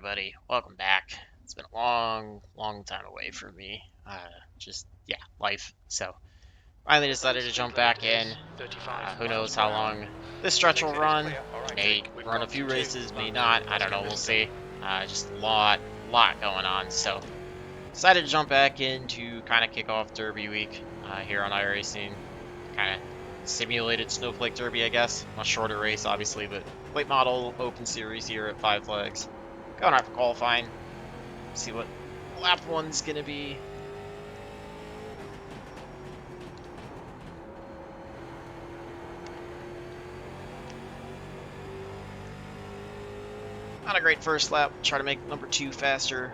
everybody. Welcome back. It's been a long time away from me. Yeah, life. So, finally decided to jump back in. Who knows how long this stretch will run. May run a few races, may not. I don't know. We'll see. Just a lot going on. So, decided to jump back in to kind of kick off Derby week here on iRacing. Kind of simulated Snowflake Derby, I guess. Much shorter race, obviously, but late model open series here at Five Flags. Going out for qualifying. See what lap one's gonna be. Not a great first lap. Try to make number 2 faster.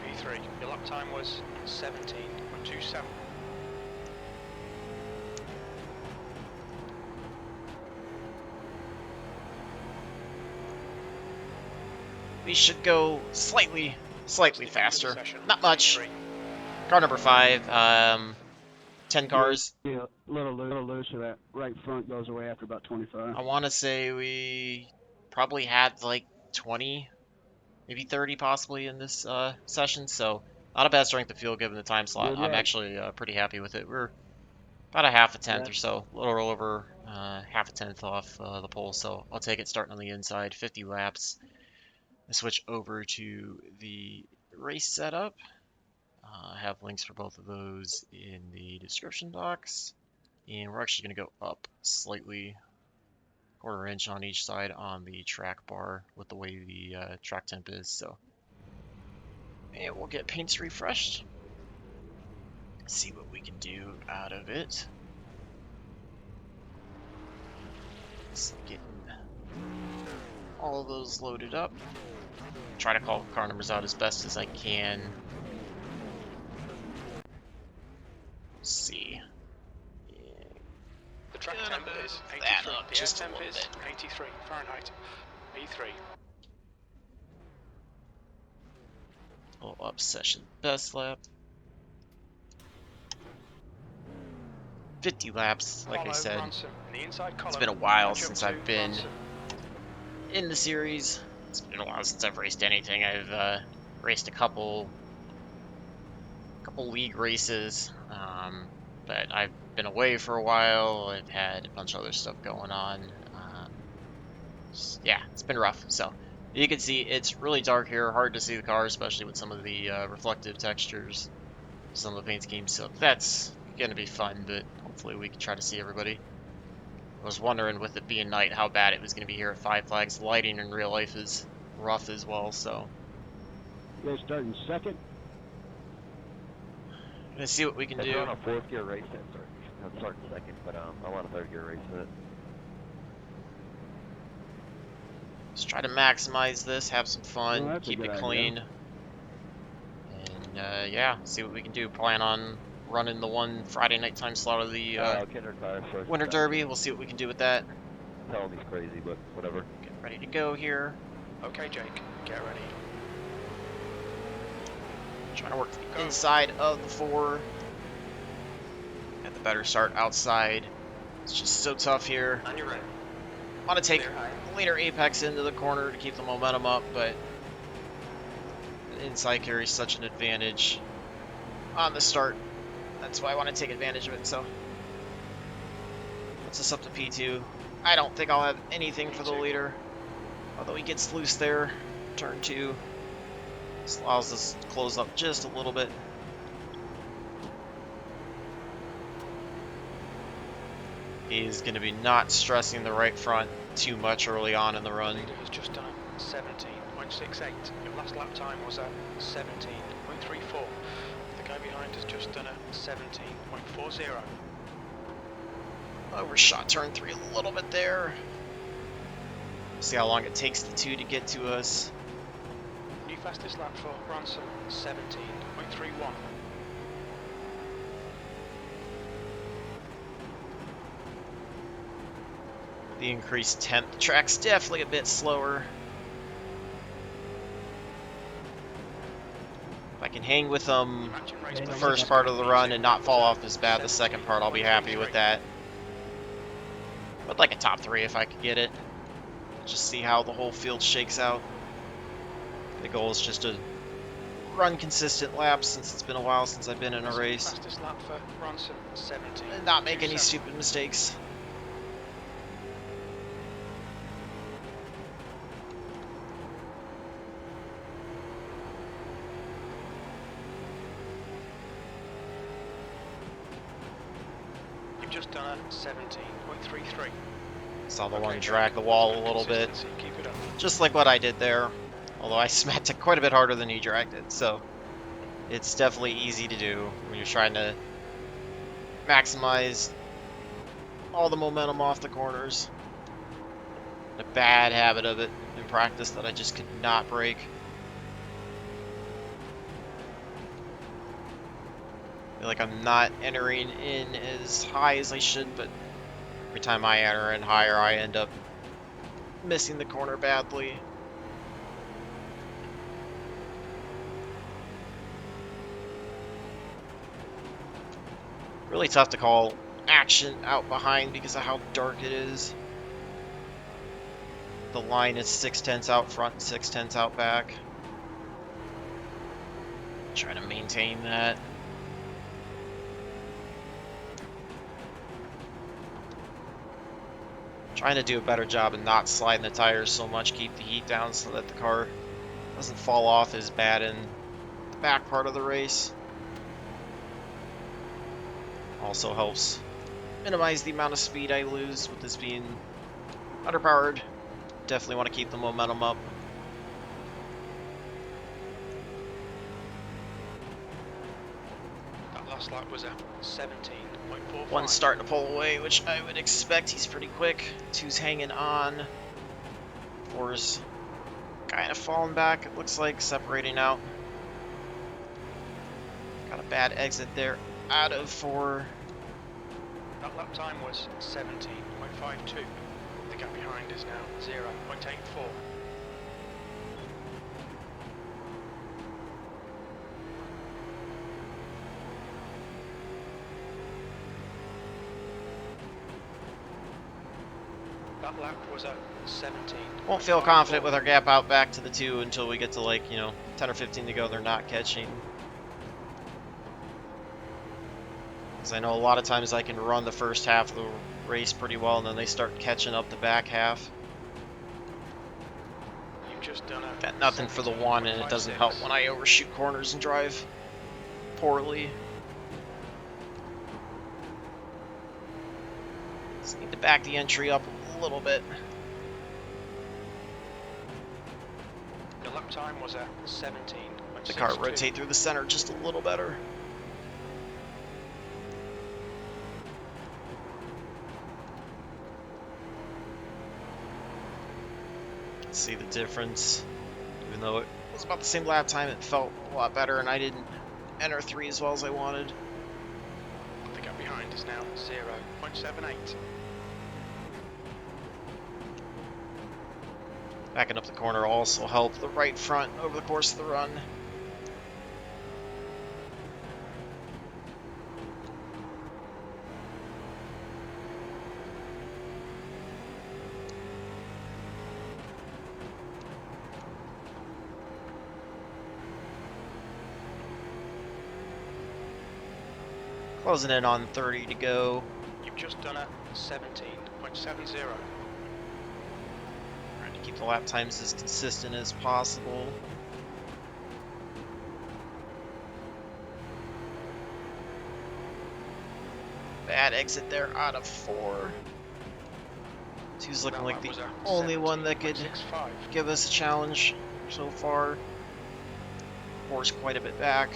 P3, your lap time was 17.27. We should go slightly faster. Not much. Car number 5. 10 cars. Yeah, a little loose, so that right front goes away after about 25. I want to say we probably had like 20, maybe 30 possibly in this session, so not a bad strength of fuel given the time slot. I'm actually pretty happy with it. We're about a half a tenth or so, a little over half a tenth off the pole, so I'll take it starting on the inside, 50 laps. I switch over to the race setup. I have links for both of those in the description box. And we're actually going to go up slightly, quarter inch on each side on the track bar with the way the track temp is. So, and we'll get paints refreshed. See what we can do out of it. Just getting all of those loaded up. Try to call car numbers out as best as I can. Let's see. The track temp is 83. The air temp is 83 Fahrenheit. P3. Little up session best lap. 50 laps, like I said. It's been a while since I've been in the series. It's been a while since I've raced anything. I've raced a couple league races, but I've been away for a while. I've had a bunch of other stuff going on. Yeah, it's been rough. So you can see it's really dark here, hard to see the car, especially with some of the reflective textures, some of the paint schemes. So that's gonna be fun, but hopefully we can try to see everybody. I was wondering, with it being night, how bad it was going to be here at Five Flags. Lighting in real life is rough as well, so. You guys starting second? Gonna see what we can do. We're on a 4th gear race, I'm starting second, but I want a 3rd gear race in it. Just try to maximize this, have some fun, Well, keep it clean. And yeah, see what we can do. Plan on running the one Friday night time slot of the Winter Derby. We'll see what we can do with that. Tell him he's crazy, but whatever. Get ready to go here. Okay, Jake, get ready. Trying to work the inside of the 4. Get the better start outside. It's just so tough here. On your right. Want to take the leader apex into the corner to keep the momentum up, but the inside carries such an advantage on the start. That's why I want to take advantage of it. So puts us up to P2. I don't think I'll have anything for the leader, although he gets loose there. Turn 2. This allows us to close up just a little bit. He's going to be not stressing the right front too much early on in the run. The leader has just done 17.68. Your last lap time was at 17.34. The guy behind has just done a 17.40. Overshot turn 3 a little bit there. See how long it takes the 2 to get to us. New fastest lap for Ransom, 17.31. The increased temp. The track's definitely a bit slower. If I can hang with them the first part of the run and not fall off as bad the second part, I'll be happy with that. But like a top 3 if I could get it. Just see how the whole field shakes out. The goal is just to run consistent laps since it's been a while since I've been in a race. Fastest lap for Bronson, 17. And not make any stupid mistakes. You've just done a 17.33. Saw the one drag the wall a little bit. Keep it up. Just like what I did there. Although I smacked it quite a bit harder than he dragged it, so it's definitely easy to do when you're trying to maximize all the momentum off the corners. A bad habit of it in practice that I just could not break. I feel like I'm not entering in as high as I should, but every time I enter in higher, I end up missing the corner badly. Really tough to call action out behind because of how dark it is. The line is 6/10 out front and 6/10 out back. Try to maintain that. Trying to do a better job of not sliding the tires so much, keep the heat down so that the car doesn't fall off as bad in the back part of the race. Also helps minimize the amount of speed I lose with this being underpowered. Definitely want to keep the momentum up. That last lap was a 17.45. One's starting to pull away, which I would expect. He's pretty quick. Two's hanging on. Four's kind of falling back, it looks like, separating out. Got a bad exit there out of 4. That lap time was 17.52. The gap behind is now 0.84. That lap was a 17. Won't feel confident with our gap out back to the 2 until we get to, like, 10 or 15 to go. They're not catching. Because I know a lot of times I can run the first half of the race pretty well, and then they start catching up the back half. You've just done a Got nothing for the 1, and it doesn't help when I overshoot corners and drive poorly. Just need to back the entry up a little bit. The lap time was a 17. The car rotate through the center just a little better. See the difference. Even though it was about the same lap time, it felt a lot better, and I didn't enter 3 as well as I wanted. The gap behind is now 0.78. Backing up the corner also helped the right front over the course of the run. Closing in on 30 to go. You've just done a 17.70. Trying to keep the lap times as consistent as possible. Bad exit there out of 4. 2's looking like the only one that could give us a challenge so far. 4's quite a bit back.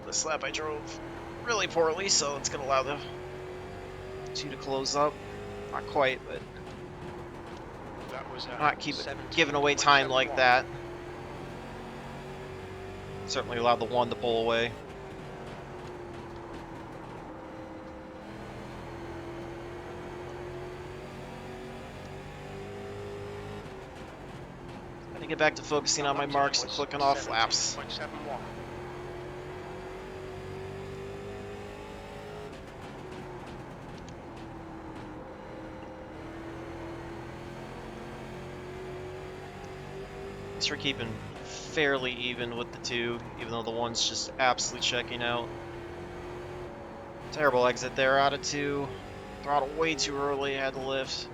This lap I drove really poorly, so it's going to allow the 2 to close up. Not quite, but That was not keep giving away time like that. Certainly allowed the 1 to pull away. I get back to focusing on my marks and clicking off laps. 17.71. least we're keeping fairly even with the two, even though the one's just absolutely checking out. Terrible exit there out of two. Throttle way too early, had to lift.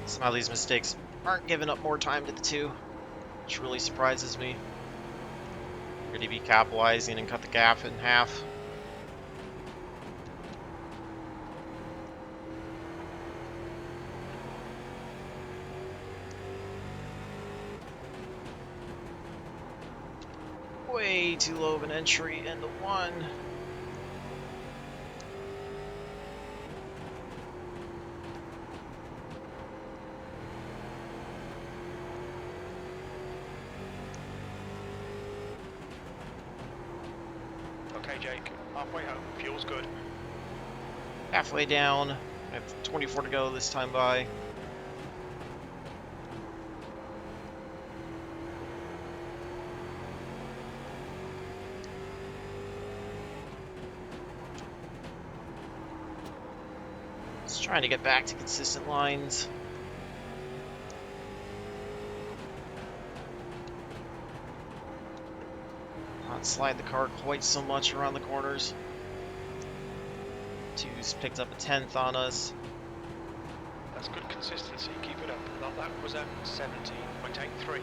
Somehow these mistakes aren't giving up more time to the two, which really surprises me. Really be capitalizing and cut the gap in half. Way too low of an entry into one. Okay, Jake, halfway home, fuel's good. Halfway down. I have 24 to go this time by. Just trying to get back to consistent lines. Not slide the car quite so much around the corners. Two's picked up a 10th on us. That's good consistency, keep it up. That lap was at 17.83.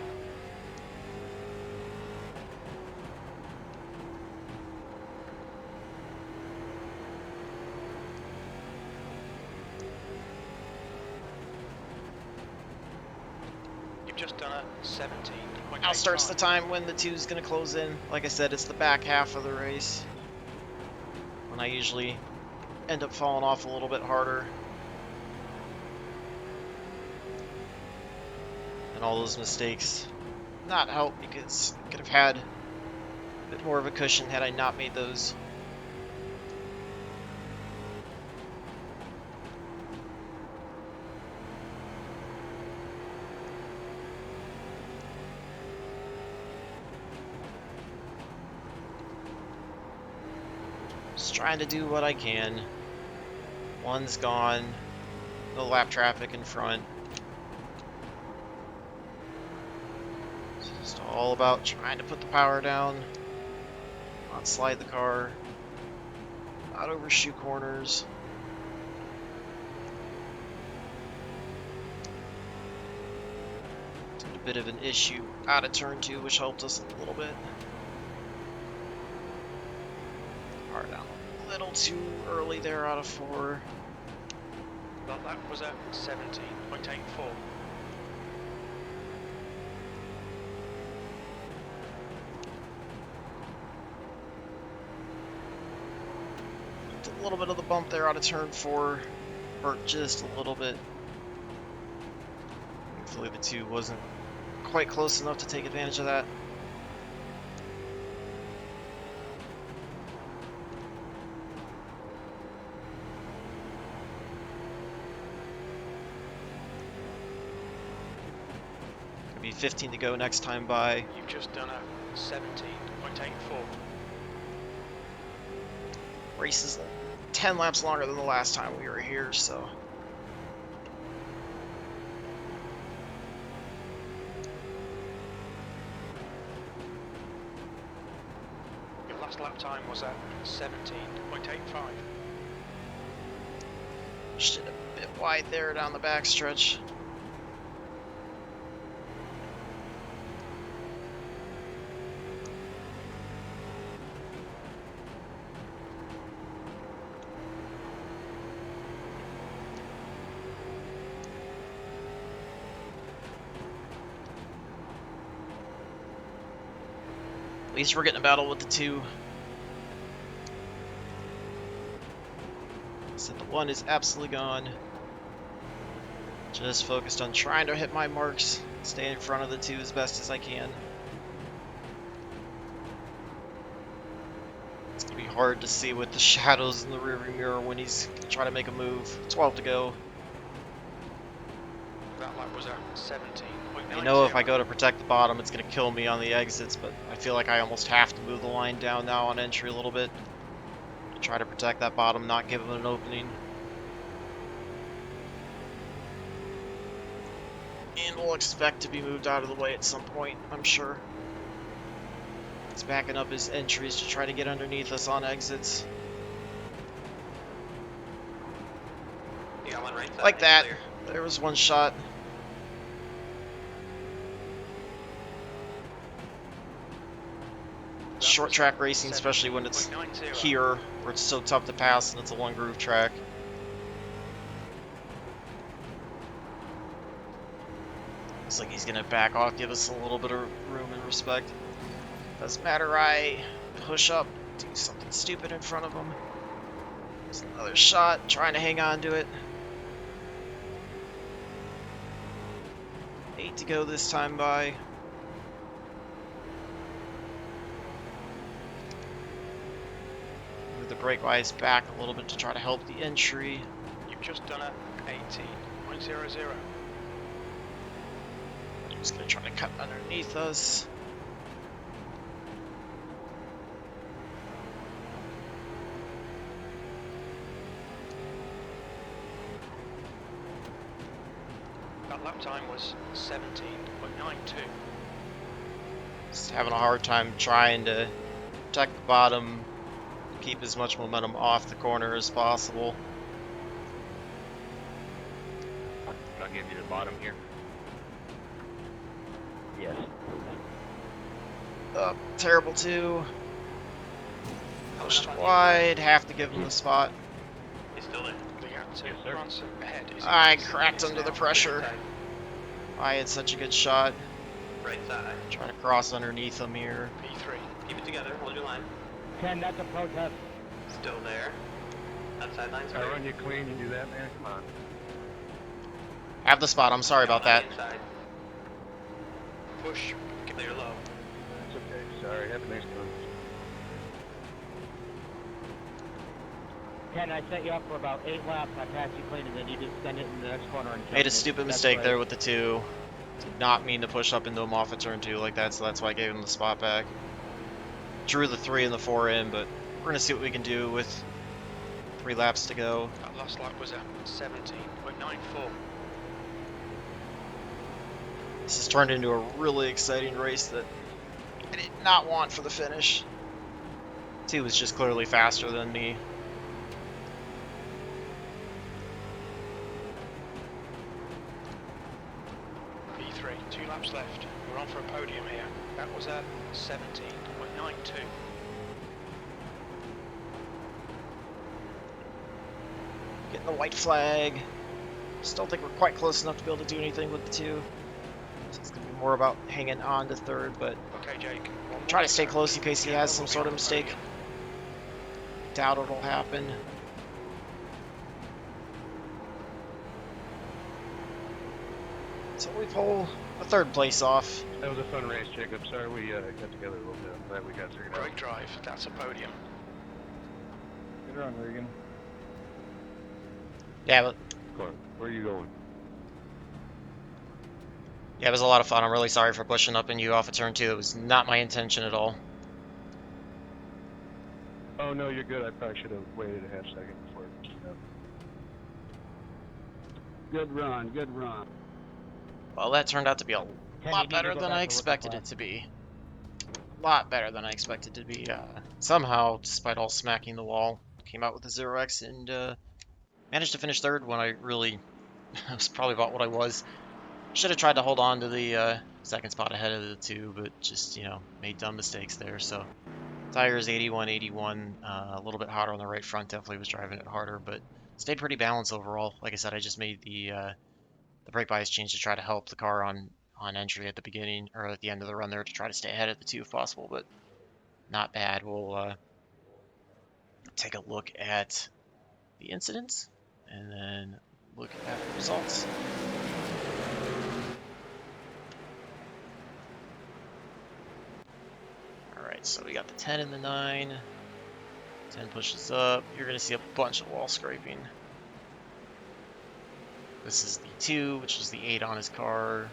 You've just done a 17.85. Now starts the time when the two's going to close in. Like I said, it's the back half of the race, when I usually end up falling off a little bit harder. And all those mistakes not help, because I could have had a bit more of a cushion had I not made those. Just trying to do what I can. One's gone. No lap traffic in front. It's just all about trying to put the power down. Not slide the car. Not overshoot corners. Had a bit of an issue out of turn 2, which helped us a little bit. Hard down a little too early there out of 4. That lap was at 17.84. A little bit of the bump there out of turn 4 hurt just a little bit. Thankfully the 2 wasn't quite close enough to take advantage of that. Gonna be 15 to go next time by. You've just done a 17.84. Race is 10 laps longer than the last time we were here, so. Your last lap time was at 17.85. Pushed it a bit wide there down the backstretch. At least we're getting a battle with the 2. So the 1 is absolutely gone. Just focused on trying to hit my marks, stay in front of the 2 as best as I can. It's gonna be hard to see with the shadows in the rearview mirror when he's trying to make a move. 12 to go. That lap was at 17.90. I know if I go to protect the bottom, it's going to kill me on the exits, but I feel like I almost have to move the line down now on entry a little bit to try to protect that bottom, not give him an opening. will expect to be moved out of the way at some point, I'm sure. He's backing up his entries to try to get underneath us on exits. You got one right side. Like that. Clear. There was one shot. Short track racing, especially when it's 17.90. here, where it's so tough to pass and it's a one groove track. Looks like he's gonna back off, give us a little bit of room and respect. Doesn't matter, I push up, do something stupid in front of him. There's another shot, trying to hang on to it. 8 to go this time by. Move the brake wise back a little bit to try to help the entry. You've just done a 18.00. Just gonna try to cut underneath us. That lap time was 17.92. Just having a hard time trying to protect the bottom, keep as much momentum off the corner as possible. I'll give you the bottom here. Yes. Terrible too. Coming Pushed up on the wide, have to give him the spot. inside. He's still there. The gap to Yes, sir. France ahead is I increasing. cracked It's under the now pressure. Right side. I had such a good shot. Right side. Trying to cross underneath him here. P3. Keep it together. Hold your line. 10, that's a protest. Still there. Outside line's I clear. run you clean, you do that, man? Come on. Have the spot, I'm sorry about that. Inside. Push. Clear low. It's okay. Sorry, have a nice one. 10, I set you up for about 8 laps. I passed you clean, and then you just send it in the next corner and jump Made a it. stupid That's mistake right. there with the 2. Did not mean to push up into him off of turn 2 like that, so that's why I gave him the spot back. Drew the 3 and the 4 in, but we're going to see what we can do with 3 laps to go. That last lap was a 17.94. This has turned into a really exciting race that I did not want for the finish. 2 was just clearly faster than me. P3. 2 laps left. We're on for a podium here. That was a 17.92. Getting the white flag. Still think we're quite close enough to be able to do anything with the 2. So it's going to be more about hanging on to 3rd, but Okay, Jake. try to stay close in case he has some sort of mistake. Podium. Doubt it'll happen. So we pull the 3rd place off. That was a fun race, Jacob. Sorry we got together a little bit. I'm glad we got figured out. Great drive. That's a podium. Good run, Regan. Yeah, but Where are you going? yeah, it was a lot of fun. I'm really sorry for pushing up and you off of turn 2. It was not my intention at all. Oh, no, you're good. I probably should have waited a half second before. Good run, good run. Well, that turned out to be a Ken, you lot need to better go than back I to expected rookie it to be. A lot better than I expected it to be. Somehow, despite all smacking the wall, came out with a 0x and managed to finish 3rd when I really was probably about what I was. Should have tried to hold on to the 2nd spot ahead of the 2, but just, you know, made dumb mistakes there. So tires 81, 81, a little bit hotter on the right front. Definitely was driving it harder, but stayed pretty balanced overall. Like I said, I just made the brake bias change to try to help the car on entry at the beginning or at the end of the run there to try to stay ahead of the 2 if possible, but not bad. We'll take a look at the incidents and then look at the results. Alright, so we got the 10 and the 9. 10 pushes up. You're going to see a bunch of wall scraping. This is the 2, which is the 8 on his car.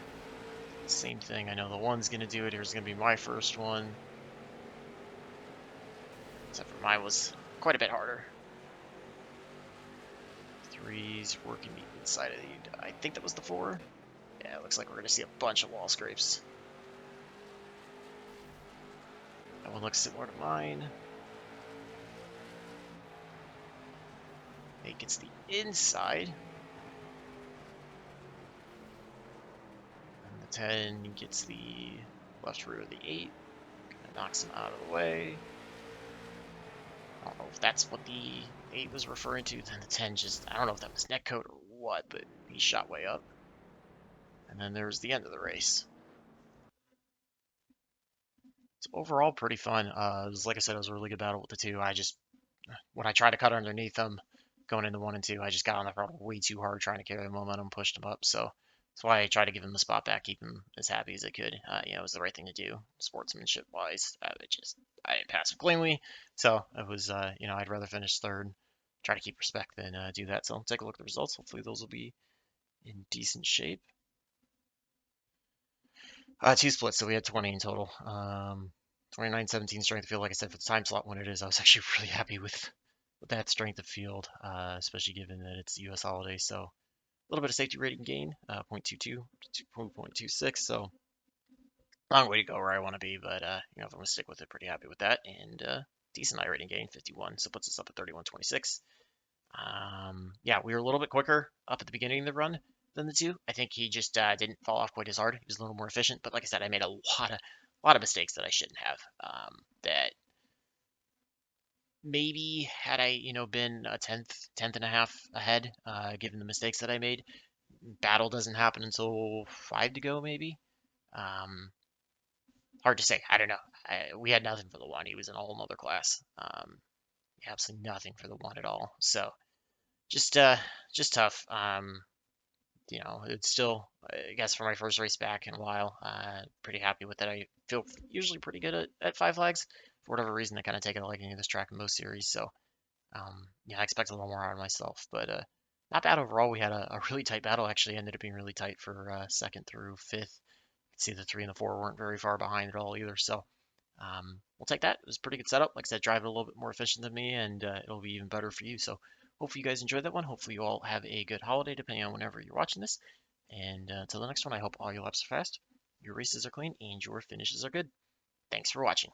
Same thing. I know the 1's going to do it. Here's going to be my first one. Except for mine was quite a bit harder. 3's working the inside of the... I think that was the 4. Yeah, it looks like we're going to see a bunch of wall scrapes. That one looks similar to mine. 8 gets the inside. And the 10 gets the left rear of the 8. Kind of knocks him out of the way. I don't know if that's what the 8 was referring to. Then the 10 just, I don't know if that was netcode or what, but he shot way up. And then there's the end of the race. So overall, pretty fun. It was, like I said, it was a really good battle with the 2. When I tried to cut underneath them, going into 1 and 2, I just got on the throttle way too hard trying to carry the momentum, pushed him up. So that's why I tried to give him the spot back, keep him as happy as I could. It was the right thing to do, sportsmanship wise. I didn't pass him cleanly, so it was, I'd rather finish third, try to keep respect than do that. So take a look at the results. Hopefully those will be in decent shape. 2 splits, so we had 20 in total. 29-17 strength of field, like I said, for the time slot when it is, I was actually really happy with that strength of field, especially given that it's the US holiday. So a little bit of safety rating gain, 0.22 to 0.26. So long way to go where I want to be, but if I'm going to stick with it, pretty happy with that. And decent I rating gain, 51, so puts us up at 31.26. We were a little bit quicker up at the beginning of the run than the 2. I think he just didn't fall off quite as hard. He was a little more efficient, but like I said, I made a lot of mistakes that I shouldn't have. That maybe had I, been a tenth and a half ahead, given the mistakes that I made, battle doesn't happen until 5 to go, maybe. Hard to say. I don't know. We had nothing for the 1. He was in a whole nother class. Absolutely nothing for the 1 at all. So just tough. It's still, I guess, for my first race back in a while, pretty happy with it. I feel usually pretty good at 5 flags. For whatever reason, I kind of take a liking to this track in most series. So, I expect a little more out of myself. But not bad overall. We had a really tight battle. Actually, ended up being really tight for 2nd through 5th. You can see the 3 and the 4 weren't very far behind at all either. So, we'll take that. It was a pretty good setup. Like I said, drive it a little bit more efficient than me, and it'll be even better for you. So, hopefully you guys enjoyed that one. Hopefully you all have a good holiday, depending on whenever you're watching this. And until the next one, I hope all your laps are fast, your races are clean, and your finishes are good. Thanks for watching.